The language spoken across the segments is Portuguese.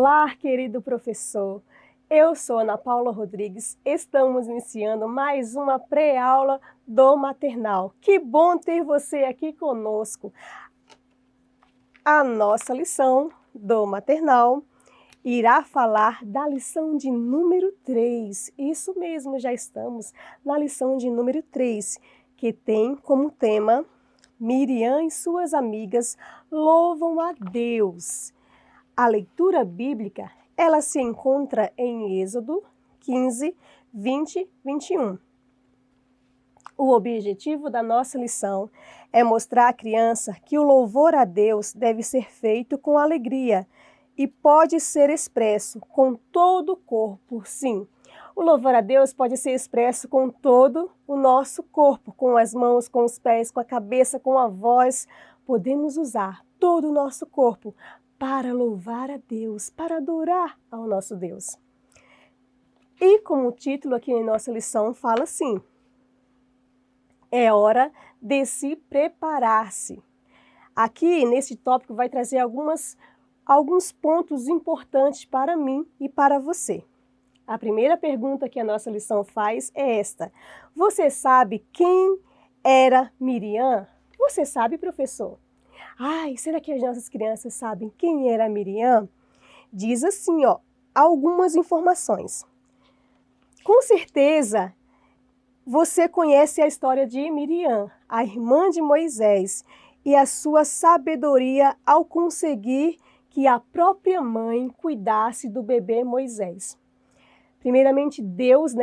Olá, querido professor. Eu sou Ana Paula Rodrigues. Estamos iniciando mais uma pré-aula do maternal. Que bom ter você aqui conosco. A nossa lição do maternal irá falar da lição de número 3. Isso mesmo, já estamos na lição de número 3, que tem como tema Miriam e suas amigas louvam a Deus. A leitura bíblica, ela se encontra em Êxodo 15, 20, 21. O objetivo da nossa lição é mostrar à criança que o louvor a Deus deve ser feito com alegria e pode ser expresso com todo o corpo, sim. O louvor a Deus pode ser expresso com todo o nosso corpo, com as mãos, com os pés, com a cabeça, com a voz. Podemos usar todo o nosso corpo para louvar a Deus, para adorar ao nosso Deus. E como o título aqui em nossa lição fala assim, é hora de se preparar-se. Aqui nesse tópico vai trazer alguns pontos importantes para mim e para você. A primeira pergunta que a nossa lição faz é esta: você sabe quem era Miriam? Você sabe, professor? Ai, será que as nossas crianças sabem quem era Miriam? Diz assim, algumas informações. Com certeza, você conhece a história de Miriam, a irmã de Moisés, e a sua sabedoria ao conseguir que a própria mãe cuidasse do bebê Moisés. Primeiramente, Deus,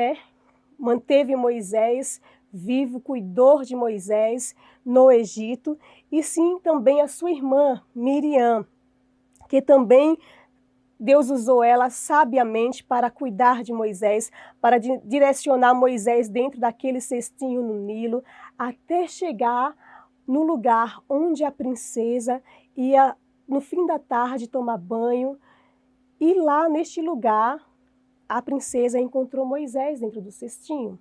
manteve Moisés vivo, cuidou de Moisés no Egito, e sim também a sua irmã Miriam, que também Deus usou ela sabiamente para cuidar de Moisés, para direcionar Moisés dentro daquele cestinho no Nilo, até chegar no lugar onde a princesa ia, no fim da tarde, tomar banho, e lá neste lugar a princesa encontrou Moisés dentro do cestinho.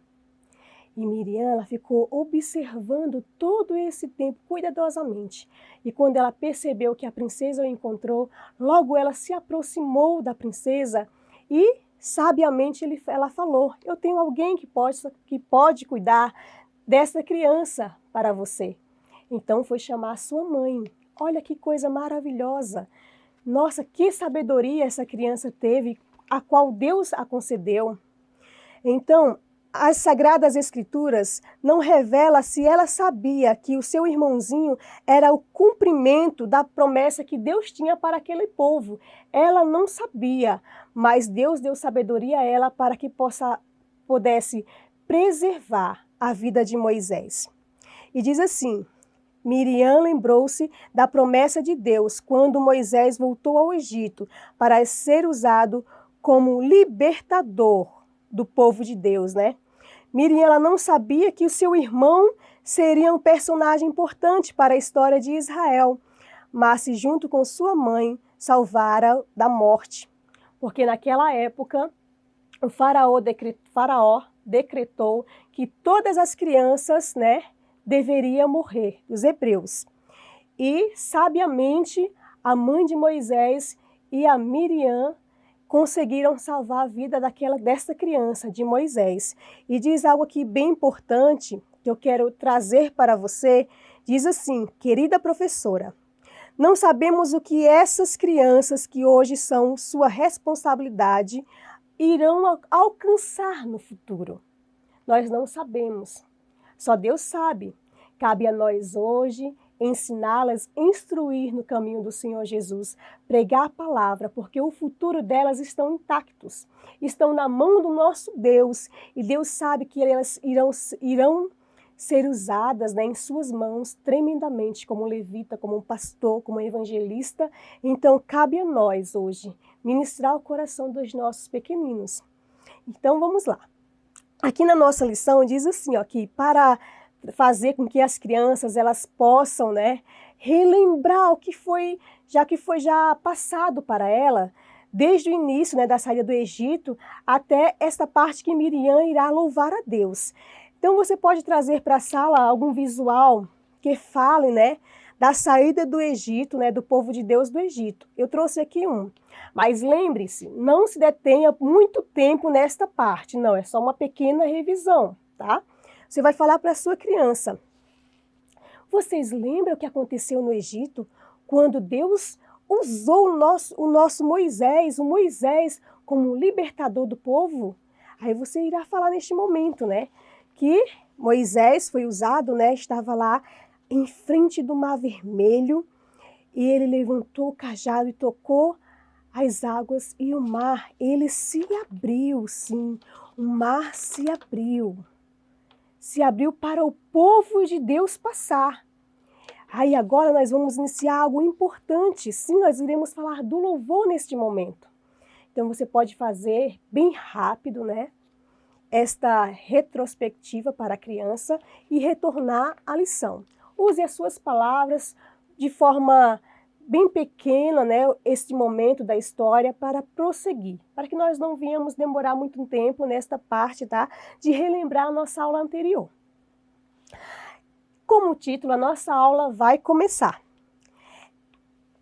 E Miriam, ela ficou observando todo esse tempo cuidadosamente. E quando ela percebeu que a princesa o encontrou, logo ela se aproximou da princesa e sabiamente ela falou: eu tenho alguém que pode cuidar dessa criança para você. Então foi chamar a sua mãe. Olha que coisa maravilhosa! Nossa, que sabedoria essa criança teve, a qual Deus a concedeu. Então, as Sagradas Escrituras não revelam se ela sabia que o seu irmãozinho era o cumprimento da promessa que Deus tinha para aquele povo. Ela não sabia, mas Deus deu sabedoria a ela para que pudesse preservar a vida de Moisés. E diz assim: Miriam lembrou-se da promessa de Deus quando Moisés voltou ao Egito para ser usado como libertador do povo de Deus, Miriam, ela não sabia que o seu irmão seria um personagem importante para a história de Israel, mas junto com sua mãe salvara da morte, porque naquela época o faraó decretou que todas as crianças, deveriam morrer, os hebreus. E sabiamente a mãe de Moisés e a Miriam conseguiram salvar a vida dessa criança, de Moisés. E diz algo aqui bem importante, que eu quero trazer para você, diz assim: querida professora, não sabemos o que essas crianças que hoje são sua responsabilidade irão alcançar no futuro. Nós não sabemos, só Deus sabe. Cabe a nós hoje ensiná-las, instruir no caminho do Senhor Jesus, pregar a palavra, porque o futuro delas estão intactos, estão na mão do nosso Deus, e Deus sabe que elas irão ser usadas em suas mãos tremendamente, como levita, como um pastor, como evangelista. Então cabe a nós hoje ministrar o coração dos nossos pequeninos. Então vamos lá. Aqui na nossa lição diz assim, que para fazer com que as crianças elas possam, relembrar o que foi já passado para ela, desde o início, da saída do Egito, até esta parte que Miriam irá louvar a Deus. Então você pode trazer para a sala algum visual que fale, da saída do Egito, né, do povo de Deus do Egito. Eu trouxe aqui um. Mas lembre-se, não se detenha muito tempo nesta parte, não, é só uma pequena revisão, tá? Você vai falar para a sua criança. Vocês lembram o que aconteceu no Egito, quando Deus usou o nosso Moisés, o Moisés como libertador do povo? Aí você irá falar neste momento, né, que Moisés foi usado, né, estava lá em frente do Mar Vermelho, e ele levantou o cajado e tocou as águas, e o mar, ele se abriu, sim, o mar se abriu para o povo de Deus passar. Aí agora nós vamos iniciar algo importante, sim, nós iremos falar do louvor neste momento. Então você pode fazer bem rápido, né, esta retrospectiva para a criança e retornar à lição. Use as suas palavras de forma bem pequena, né, este momento da história para prosseguir, para que nós não venhamos demorar muito tempo nesta parte, tá, de relembrar a nossa aula anterior. Como título, a nossa aula vai começar.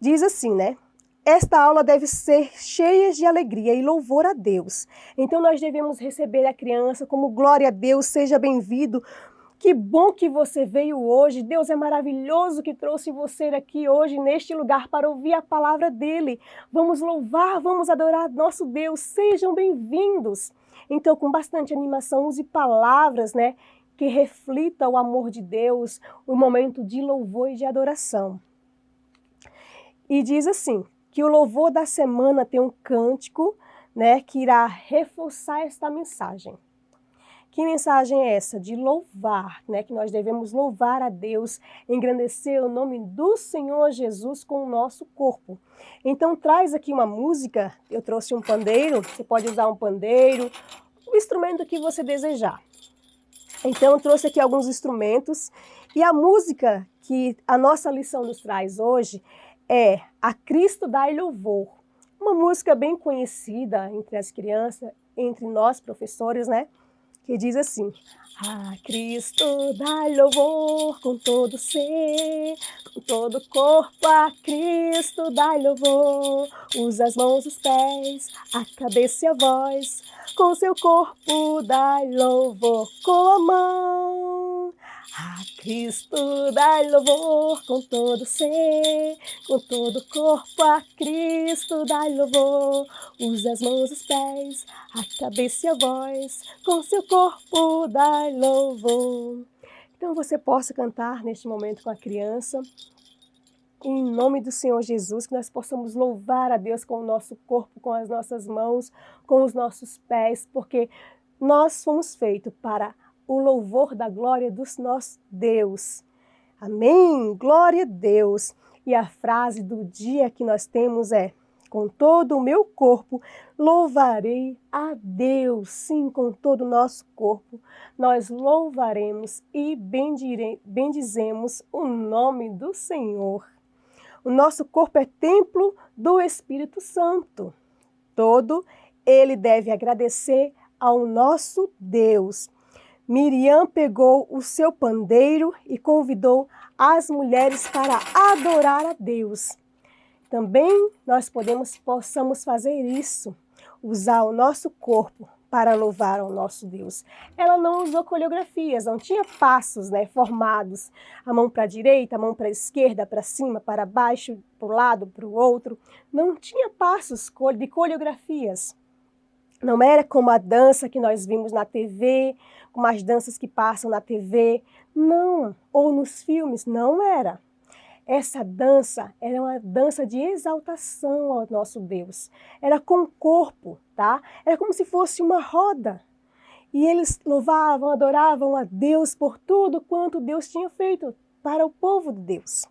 Diz assim, né? Esta aula deve ser cheia de alegria e louvor a Deus. Então nós devemos receber a criança como glória a Deus, seja bem-vindo. Que bom que você veio hoje. Deus é maravilhoso que trouxe você aqui hoje neste lugar para ouvir a palavra dele. Vamos louvar, vamos adorar nosso Deus. Sejam bem-vindos. Então, com bastante animação, use palavras, né, que reflitam o amor de Deus, o momento de louvor e de adoração. E diz assim, que o louvor da semana tem um cântico, né, que irá reforçar esta mensagem. Que mensagem é essa? De louvar, né? Que nós devemos louvar a Deus, engrandecer o nome do Senhor Jesus com o nosso corpo. Então traz aqui uma música, eu trouxe um pandeiro, você pode usar um pandeiro, o instrumento que você desejar. Então eu trouxe aqui alguns instrumentos e a música que a nossa lição nos traz hoje é A Cristo Dai Louvor. Uma música bem conhecida entre as crianças, entre nós professores, né? Que diz assim: a Cristo dai louvor com todo ser, com todo corpo, a Cristo dai louvor. Usa as mãos, os pés, a cabeça e a voz, com seu corpo dai louvor com a mão. A Cristo dai louvor com todo ser, com todo corpo, a Cristo dai louvor. Usa as mãos, os pés, a cabeça e a voz, com seu corpo dai louvor. Então você possa cantar neste momento com a criança, em nome do Senhor Jesus, que nós possamos louvar a Deus com o nosso corpo, com as nossas mãos, com os nossos pés, porque nós fomos feitos para o louvor da glória do nosso Deus. Amém? Glória a Deus. E a frase do dia que nós temos é: com todo o meu corpo louvarei a Deus. Sim, com todo o nosso corpo nós louvaremos e bendizemos o nome do Senhor. O nosso corpo é templo do Espírito Santo. Todo ele deve agradecer ao nosso Deus. Miriam pegou o seu pandeiro e convidou as mulheres para adorar a Deus. Também nós possamos fazer isso, usar o nosso corpo para louvar ao nosso Deus. Ela não usou coreografias, não tinha passos, né, formados, a mão para a direita, a mão para a esquerda, para cima, para baixo, para o lado, para o outro. Não tinha passos de coreografias. Não era como a dança que nós vimos na TV, como as danças que passam na TV, não, ou nos filmes, não era. Essa dança era uma dança de exaltação ao nosso Deus. Era com o corpo, tá? Era como se fosse uma roda. E eles louvavam, adoravam a Deus por tudo quanto Deus tinha feito para o povo de Deus.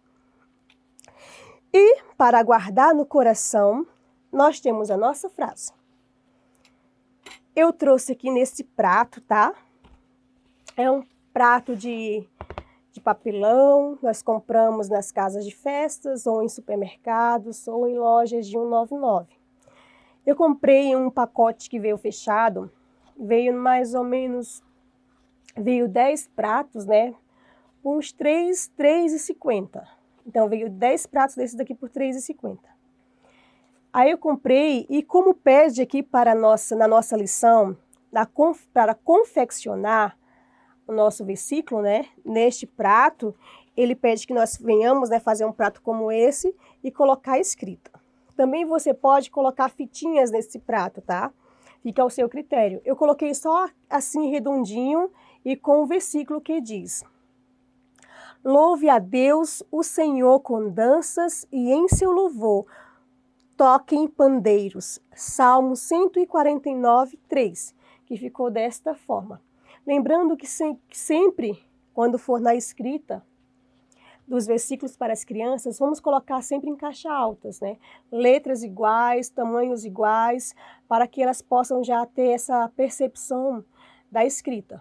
E, para guardar no coração, nós temos a nossa frase. Eu trouxe aqui nesse prato, tá? É um prato de papelão, nós compramos nas casas de festas, ou em supermercados, ou em lojas de 1,99. Eu comprei um pacote que veio fechado, veio mais ou menos, veio 10 pratos, né? Uns R$ 3,50. Então veio 10 pratos desses daqui por R$3,50. Aí eu comprei, e como pede aqui na nossa lição, para confeccionar o nosso versículo, né, neste prato, ele pede que nós venhamos, né, fazer um prato como esse e colocar a escrita. Também você pode colocar fitinhas nesse prato, tá? Fica ao seu critério. Eu coloquei só assim redondinho e com o versículo que diz: louve a Deus, o Senhor, com danças, e em seu louvor toquem pandeiros. Salmo 149, 3, que ficou desta forma. Lembrando que sempre, quando for na escrita dos versículos para as crianças, vamos colocar sempre em caixa altas, né? Letras iguais, tamanhos iguais, para que elas possam já ter essa percepção da escrita.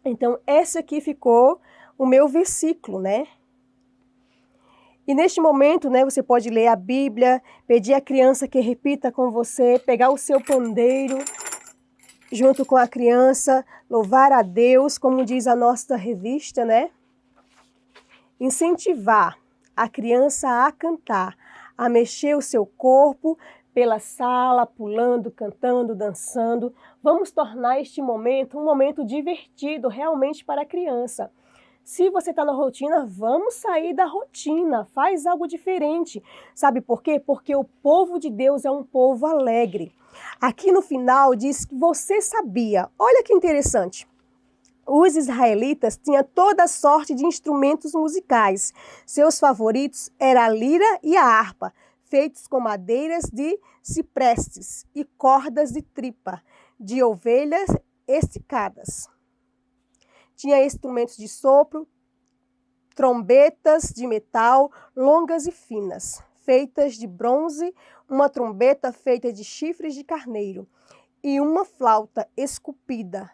Então, esse aqui ficou o meu versículo, né? E neste momento, né, você pode ler a Bíblia, pedir à criança que repita com você, pegar o seu pandeiro junto com a criança, louvar a Deus, como diz a nossa revista, né? Incentivar a criança a cantar, a mexer o seu corpo pela sala, pulando, cantando, dançando. Vamos tornar este momento um momento divertido realmente para a criança. Se você está na rotina, vamos sair da rotina, faz algo diferente. Sabe por quê? Porque o povo de Deus é um povo alegre. Aqui no final diz que você sabia, olha que interessante, os israelitas tinham toda sorte de instrumentos musicais. Seus favoritos eram a lira e a harpa, feitos com madeiras de ciprestes e cordas de tripa, de ovelhas esticadas. Tinha instrumentos de sopro, trombetas de metal, longas e finas, feitas de bronze, uma trombeta feita de chifres de carneiro e uma flauta esculpida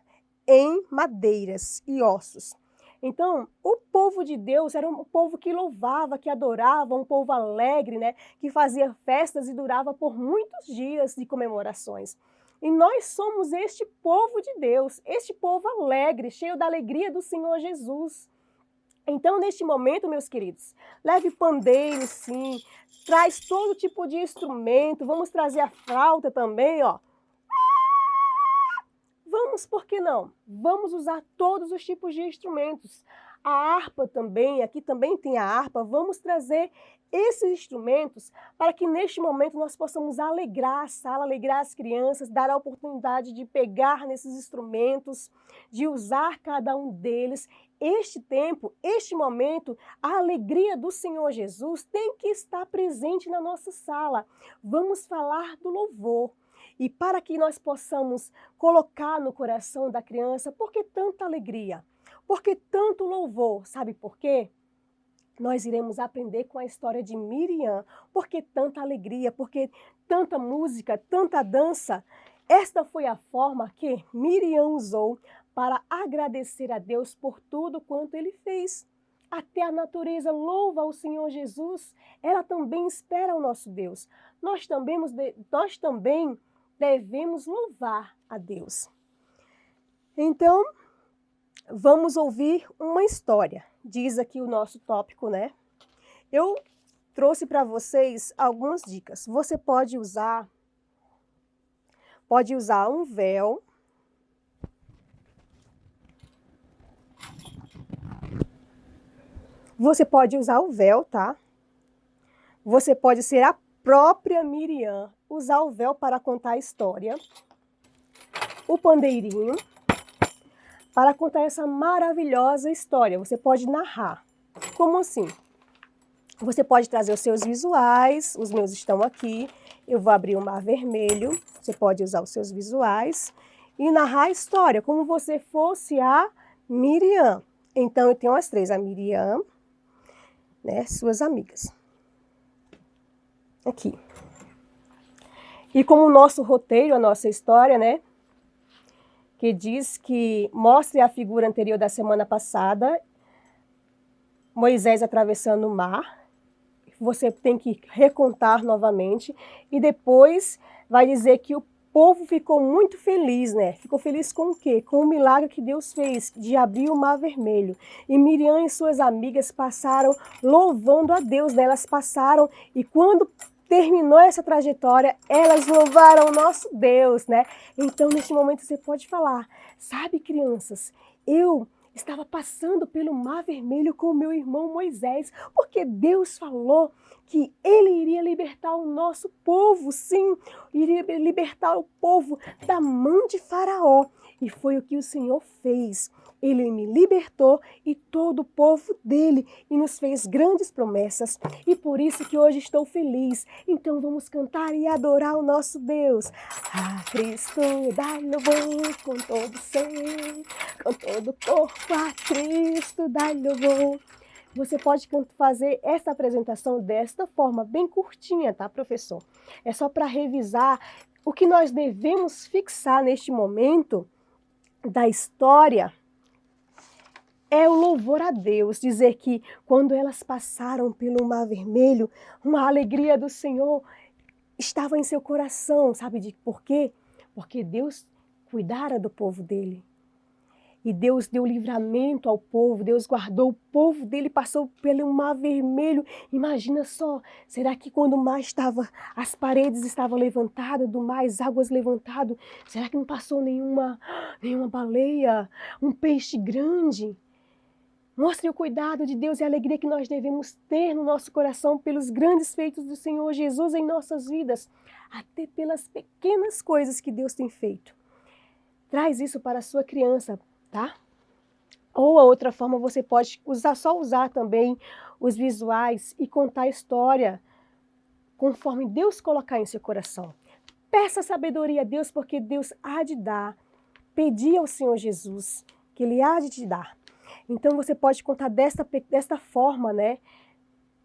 em madeiras e ossos. Então, o povo de Deus era um povo que louvava, que adorava, um povo alegre, né, que fazia festas e durava por muitos dias de comemorações. E nós somos este povo de Deus, este povo alegre, cheio da alegria do Senhor Jesus. Então, neste momento, meus queridos, leve pandeiro, sim, traz todo tipo de instrumento, vamos trazer a flauta também, ó. Vamos, por que não? Vamos usar todos os tipos de instrumentos. A harpa também, aqui também tem a harpa, vamos trazer esses instrumentos para que neste momento nós possamos alegrar a sala, alegrar as crianças, dar a oportunidade de pegar nesses instrumentos, de usar cada um deles. Este tempo, este momento, a alegria do Senhor Jesus tem que estar presente na nossa sala. Vamos falar do louvor. E para que nós possamos colocar no coração da criança, por que tanta alegria? Por que tanto louvor? Sabe por quê? Nós iremos aprender com a história de Miriam. Por que tanta alegria? Por que tanta música, tanta dança? Esta foi a forma que Miriam usou para agradecer a Deus por tudo quanto ele fez. Até a natureza louva o Senhor Jesus. Ela também espera o nosso Deus. Nós também devemos louvar a Deus. Então, vamos ouvir uma história. Diz aqui o nosso tópico, né? Eu trouxe para vocês algumas dicas. Você pode usar um véu. Você pode usar o véu, tá? Você pode ser a própria Miriam, usar o véu para contar a história, o pandeirinho, para contar essa maravilhosa história. Você pode narrar. Como assim? Você pode trazer os seus visuais, os meus estão aqui. Eu vou abrir o mar vermelho, você pode usar os seus visuais e narrar a história, como você fosse a Miriam. Então, eu tenho as três, a Miriam, né, suas amigas. Aqui. E como o nosso roteiro, a nossa história, né, que diz que mostre a figura anterior da semana passada, Moisés atravessando o mar, você tem que recontar novamente, e depois vai dizer que povo ficou muito feliz, né? Ficou feliz com o quê? Com o milagre que Deus fez de abrir o Mar Vermelho. E Miriam e suas amigas passaram louvando a Deus, né? Elas passaram e quando terminou essa trajetória, elas louvaram o nosso Deus, né? Então, neste momento, você pode falar, sabe, crianças, eu estava passando pelo Mar Vermelho com o meu irmão Moisés, porque Deus falou que ele iria libertar o nosso povo, sim, iria libertar o povo da mão de Faraó. E foi o que o Senhor fez. Ele me libertou e todo o povo dele e nos fez grandes promessas. E por isso que hoje estou feliz. Então vamos cantar e adorar o nosso Deus. A Cristo dá louvor com todo ser, com todo corpo a Cristo dá louvor. Você pode fazer essa apresentação desta forma, bem curtinha, tá, professor? É só para revisar o que nós devemos fixar neste momento da história é o louvor a Deus, dizer que quando elas passaram pelo Mar Vermelho, uma alegria do Senhor estava em seu coração, sabe por quê? Porque Deus cuidara do povo dele. E Deus deu livramento ao povo, Deus guardou o povo dele, passou pelo Mar Vermelho. Imagina só, será que quando o mar estava, as paredes estavam levantadas, do mar as águas levantadas, será que não passou nenhuma baleia, um peixe grande? Mostre o cuidado de Deus e a alegria que nós devemos ter no nosso coração pelos grandes feitos do Senhor Jesus em nossas vidas, até pelas pequenas coisas que Deus tem feito. Traz isso para a sua criança, tá? Ou a outra forma, você pode só usar também os visuais e contar a história conforme Deus colocar em seu coração. Peça sabedoria a Deus, porque Deus há de dar. Pedi ao Senhor Jesus, que Ele há de te dar. Então você pode contar desta forma, né?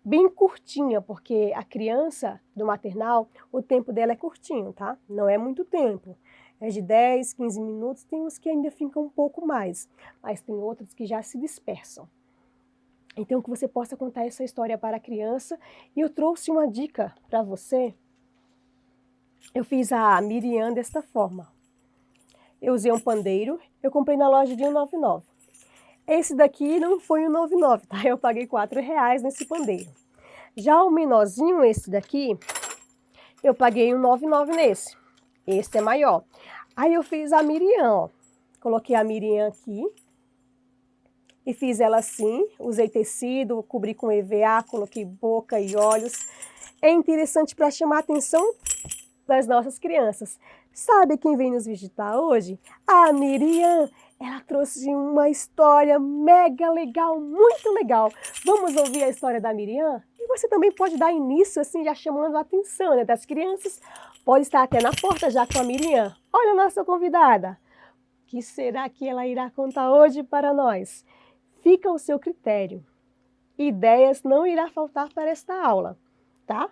Bem curtinha, porque a criança do maternal, o tempo dela é curtinho, tá? Não é muito tempo. É de 10, 15 minutos, tem uns que ainda ficam um pouco mais, mas tem outros que já se dispersam. Então, que você possa contar essa história para a criança. E eu trouxe uma dica para você. Eu fiz a Miriam desta forma. Eu usei um pandeiro, eu comprei na loja de R$1,99. Esse daqui não foi R$1,99, tá? Eu paguei R$4 nesse pandeiro. Já o menorzinho, esse daqui, eu paguei R$1,99 nesse. Esse é maior. Aí eu fiz a Miriam, ó. Coloquei a Miriam aqui. E fiz ela assim, usei tecido, cobri com EVA, coloquei boca e olhos. É interessante para chamar a atenção das nossas crianças. Sabe quem vem nos visitar hoje? A Miriam. Ela trouxe uma história mega legal, muito legal. Vamos ouvir a história da Miriam? E você também pode dar início, assim, já chamando a atenção, né, das crianças. Pode estar até na porta já com a Miriam. Olha a nossa convidada. O que será que ela irá contar hoje para nós? Fica ao seu critério. Ideias não irá faltar para esta aula, tá?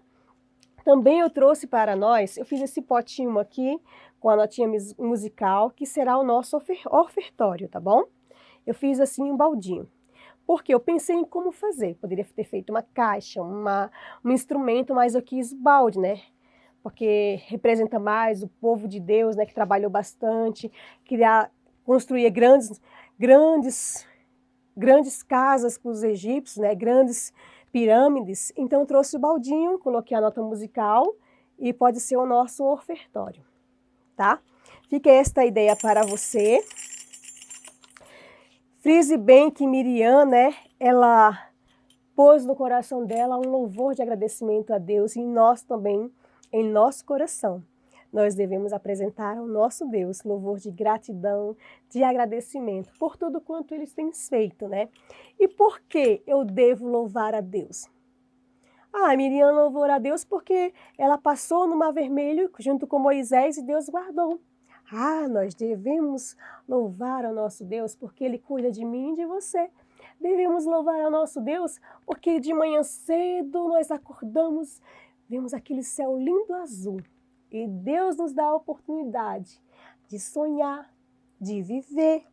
Também eu trouxe para nós, eu fiz esse potinho aqui com a notinha musical, que será o nosso ofertório, tá bom? Eu fiz assim um baldinho. Porque eu pensei em como fazer. Poderia ter feito uma caixa, um instrumento, mas eu quis balde, né? Porque representa mais o povo de Deus, né? Que trabalhou bastante, construía grandes casas para os egípcios, né? Grandes pirâmides. Então eu trouxe o baldinho, coloquei a nota musical e pode ser o nosso ofertório, tá? Fica esta ideia para você. Frise bem que Miriam, né? Ela pôs no coração dela um louvor de agradecimento a Deus e nós também, em nosso coração. Nós devemos apresentar ao nosso Deus louvor de gratidão, de agradecimento por tudo quanto Ele tem feito, né? E por que eu devo louvar a Deus? Miriam louvou a Deus porque ela passou no Mar Vermelho junto com Moisés e Deus guardou. Nós devemos louvar ao nosso Deus porque Ele cuida de mim e de você. Devemos louvar ao nosso Deus porque de manhã cedo nós acordamos, vemos aquele céu lindo azul. E Deus nos dá a oportunidade de sonhar, de viver,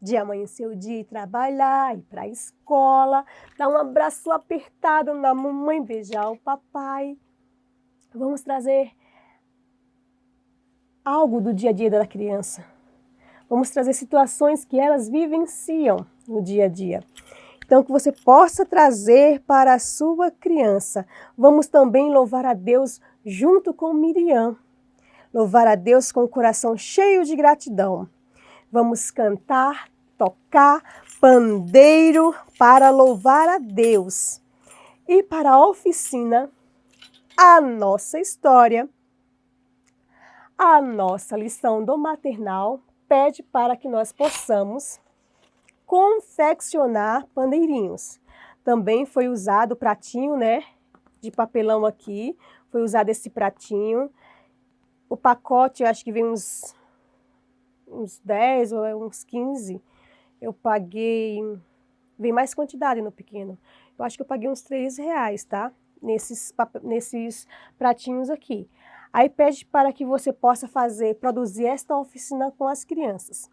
de amanhecer o dia e trabalhar, ir para a escola, dar um abraço apertado na mamãe, beijar o papai. Vamos trazer algo do dia a dia da criança. Vamos trazer situações que elas vivenciam no dia a dia. Então, que você possa trazer para a sua criança. Vamos também louvar a Deus junto com Miriam. Louvar a Deus com o coração cheio de gratidão. Vamos cantar, tocar pandeiro para louvar a Deus. E para a oficina, a nossa história, a nossa lição do maternal pede para que nós possamos confeccionar pandeirinhos. Também foi usado o pratinho, né, de papelão aqui, foi usado esse pratinho. O pacote, eu acho que vem uns 10 ou uns 15. Eu paguei, vem mais quantidade no pequeno. Eu acho que eu paguei uns R$3, tá? Nesses pratinhos aqui. Aí pede para que você possa produzir esta oficina com as crianças.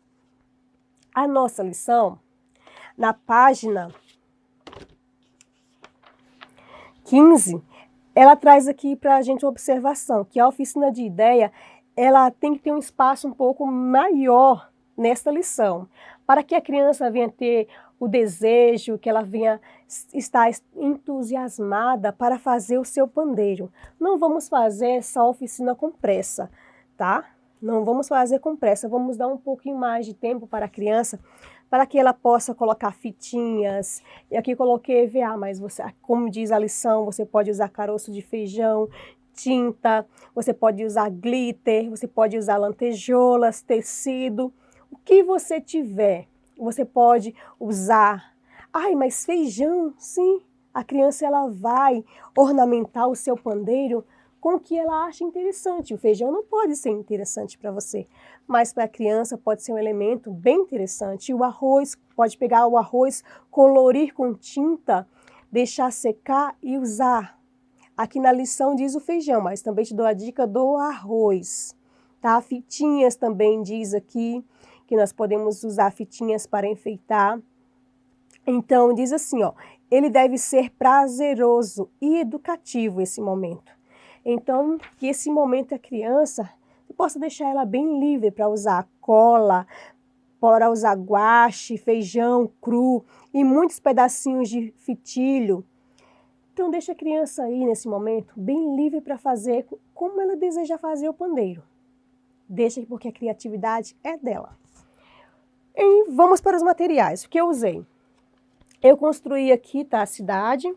A nossa lição, na página 15, ela traz aqui para a gente uma observação, que a oficina de ideia, ela tem que ter um espaço um pouco maior nesta lição, para que a criança venha ter o desejo, que ela venha estar entusiasmada para fazer o seu pandeiro. Não vamos fazer essa oficina com pressa, tá? Não vamos fazer com pressa, vamos dar um pouquinho mais de tempo para a criança, para que ela possa colocar fitinhas. E aqui coloquei EVA, mas você, como diz a lição, você pode usar caroço de feijão, tinta, você pode usar glitter, você pode usar lantejoulas, tecido, o que você tiver, você pode usar. Ai, mas feijão, sim, a criança ela vai ornamentar o seu pandeiro com o que ela acha interessante. O feijão não pode ser interessante para você, mas para a criança pode ser um elemento bem interessante. E o arroz, pode pegar o arroz, colorir com tinta, deixar secar e usar. Aqui na lição diz o feijão, mas também te dou a dica do arroz, tá? Fitinhas também diz aqui, que nós podemos usar fitinhas para enfeitar. Então diz assim, ó, ele deve ser prazeroso e educativo esse momento. Então, que esse momento a criança, você possa deixar ela bem livre para usar cola, para usar guache, feijão cru e muitos pedacinhos de fitilho. Então, deixa a criança aí, nesse momento, bem livre para fazer como ela deseja fazer o pandeiro. Deixa, porque a criatividade é dela. E vamos para os materiais. O que eu usei? Eu construí aqui, tá, a cidade.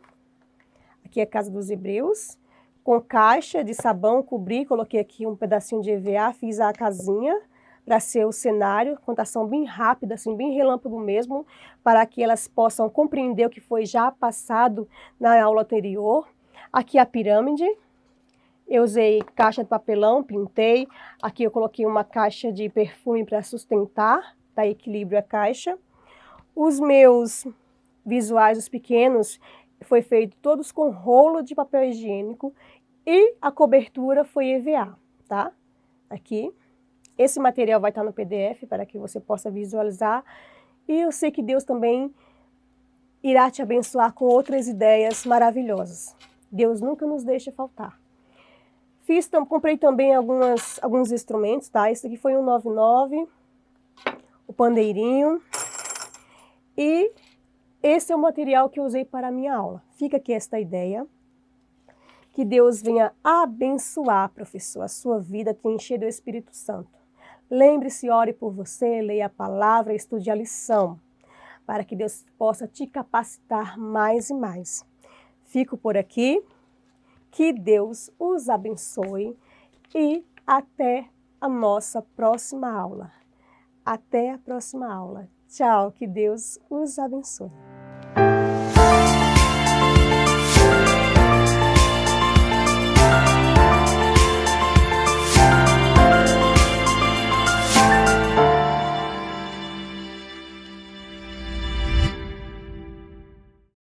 Aqui é a casa dos hebreus. Com caixa de sabão, cobri, coloquei aqui um pedacinho de EVA, fiz a casinha para ser o cenário, contação bem rápida, assim, bem relâmpago mesmo, para que elas possam compreender o que foi já passado na aula anterior. Aqui a pirâmide, eu usei caixa de papelão, pintei. Aqui eu coloquei uma caixa de perfume para sustentar, dar equilíbrio à caixa. Os meus visuais, os pequenos, foi feito todos com rolo de papel higiênico e a cobertura foi EVA, tá? Aqui. Esse material vai estar no PDF para que você possa visualizar. E eu sei que Deus também irá te abençoar com outras ideias maravilhosas. Deus nunca nos deixa faltar. Comprei também alguns instrumentos, tá? Esse aqui foi um 99, o pandeirinho. E esse é o material que eu usei para a minha aula. Fica aqui esta ideia. Que Deus venha abençoar, professor, a sua vida, te encher do Espírito Santo. Lembre-se, ore por você, leia a palavra, estude a lição, para que Deus possa te capacitar mais e mais. Fico por aqui, que Deus os abençoe e até a nossa próxima aula. Até a próxima aula. Tchau, que Deus os abençoe.